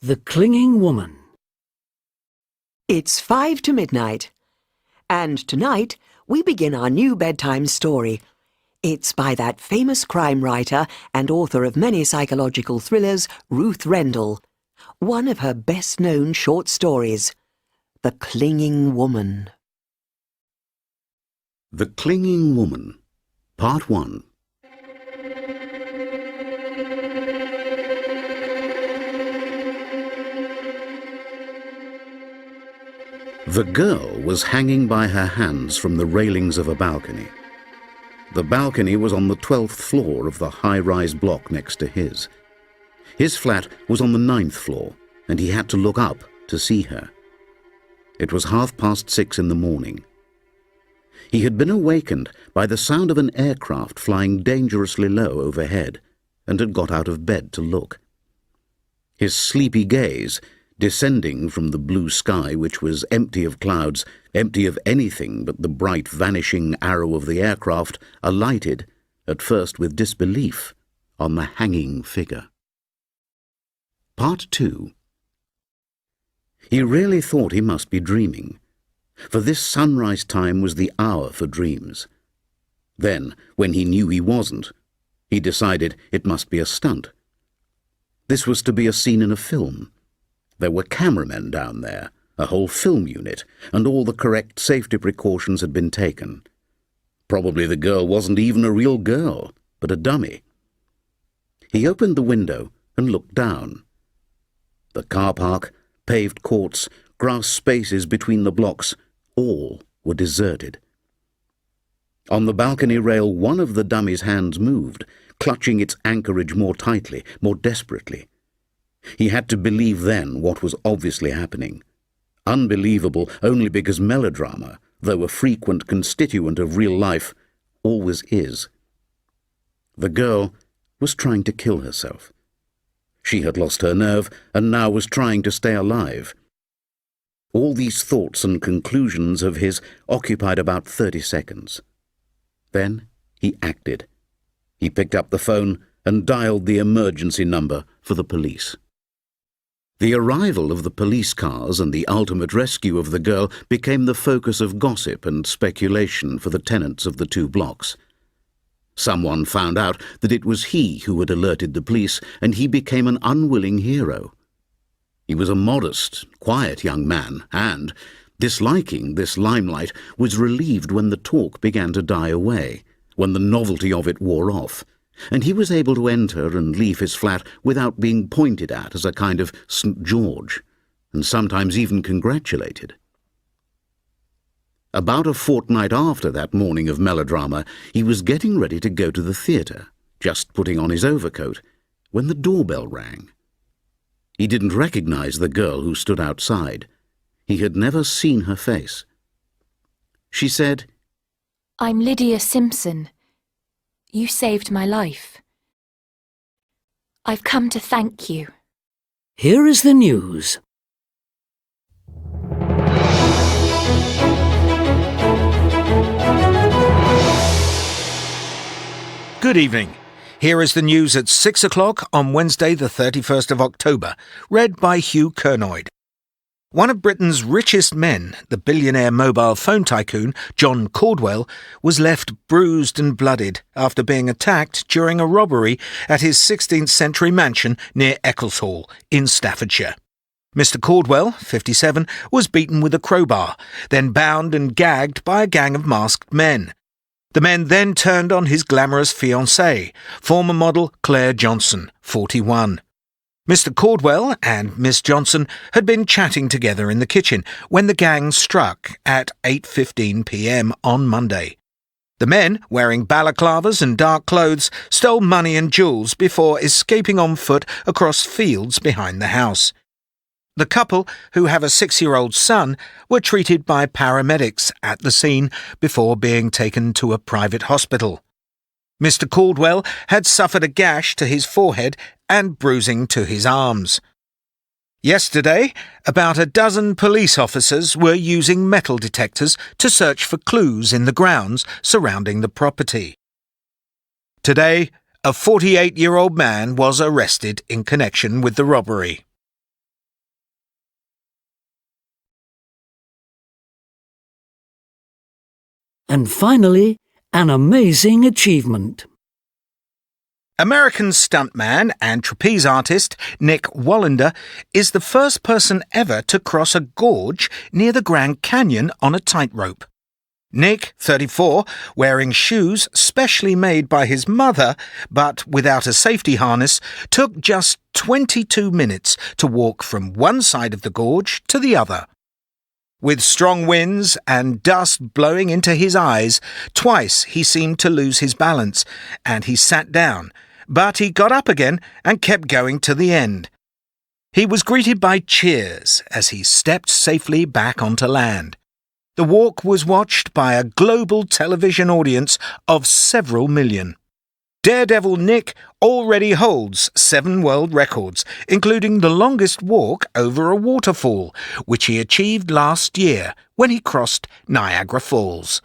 The Clinging Woman. It's 5 to midnight. And tonight, we begin our new bedtime story. It's by that famous crime writer and author of many psychological thrillers, Ruth Rendell. One of her best-known short stories, The Clinging Woman. The Clinging Woman, Part 1. The girl was hanging by her hands from the railings of a balcony. The balcony was on the 12th floor of the high-rise block next to his. His flat was on the 9th floor, and he had to look up to see her. It was 6:30 in the morning. He had been awakened by the sound of an aircraft flying dangerously low overhead, and had got out of bed to look. His sleepy gaze, descending from the blue sky, which was empty of clouds, empty of anything but the bright vanishing arrow of the aircraft, alighted, at first with disbelief, on the hanging figure. Part 2. He really thought he must be dreaming, for this sunrise time was the hour for dreams. Then, when he knew he wasn't, he decided it must be a stunt. This was to be a scene in a film. There were cameramen down there, a whole film unit, and all the correct safety precautions had been taken. Probably the girl wasn't even a real girl, but a dummy. He opened the window and looked down. The car park, paved courts, grass spaces between the blocks, all were deserted. On the balcony rail, one of the dummy's hands moved, clutching its anchorage more tightly, more desperately. He had to believe then what was obviously happening. Unbelievable only because melodrama, though a frequent constituent of real life, always is. The girl was trying to kill herself. She had lost her nerve and now was trying to stay alive. All these thoughts and conclusions of his occupied about 30 seconds. Then he acted. He picked up the phone and dialed the emergency number for the police. The arrival of the police cars and the ultimate rescue of the girl became the focus of gossip and speculation for the tenants of the 2 blocks. Someone found out that it was he who had alerted the police, and he became an unwilling hero. He was a modest, quiet young man, and, disliking this limelight, was relieved when the talk began to die away, when the novelty of it wore off, and he was able to enter and leave his flat without being pointed at as a kind of St. George, and sometimes even congratulated. About a fortnight after that morning of melodrama, he was getting ready to go to the theatre, just putting on his overcoat, when the doorbell rang. He didn't recognize the girl who stood outside. He had never seen her face. She said, "I'm Lydia Simpson. You saved my life. I've come to thank you." Here is the news. Good evening. Here is the news at 6 o'clock on Wednesday the 31st of October, read by Hugh Kernoyd. One of Britain's richest men, the billionaire mobile phone tycoon John Caudwell, was left bruised and blooded after being attacked during a robbery at his 16th-century mansion near Eccleshall in Staffordshire. Mr. Caudwell, 57, was beaten with a crowbar, then bound and gagged by a gang of masked men. The men then turned on his glamorous fiancée, former model Claire Johnson, 41. Mr. Caudwell and Miss Johnson had been chatting together in the kitchen when the gang struck at 8:15 p.m. on Monday. The men, wearing balaclavas and dark clothes, stole money and jewels before escaping on foot across fields behind the house. The couple, who have a 6-year-old son, were treated by paramedics at the scene before being taken to a private hospital. Mr. Caudwell had suffered a gash to his forehead and bruising to his arms. Yesterday, about a dozen police officers were using metal detectors to search for clues in the grounds surrounding the property. Today, a 48-year-old man was arrested in connection with the robbery. and finally, an amazing achievement. American stuntman and trapeze artist Nick Wallander is the first person ever to cross a gorge near the Grand Canyon on a tightrope. Nick, 34, wearing shoes specially made by his mother, but without a safety harness, took just 22 minutes to walk from one side of the gorge to the other. With strong winds and dust blowing into his eyes, twice he seemed to lose his balance, and he sat down, but he got up again and kept going to the end. He was greeted by cheers as he stepped safely back onto land. The walk was watched by a global television audience of several million. Daredevil Nick already holds 7 world records, including the longest walk over a waterfall, which he achieved last year when he crossed Niagara Falls.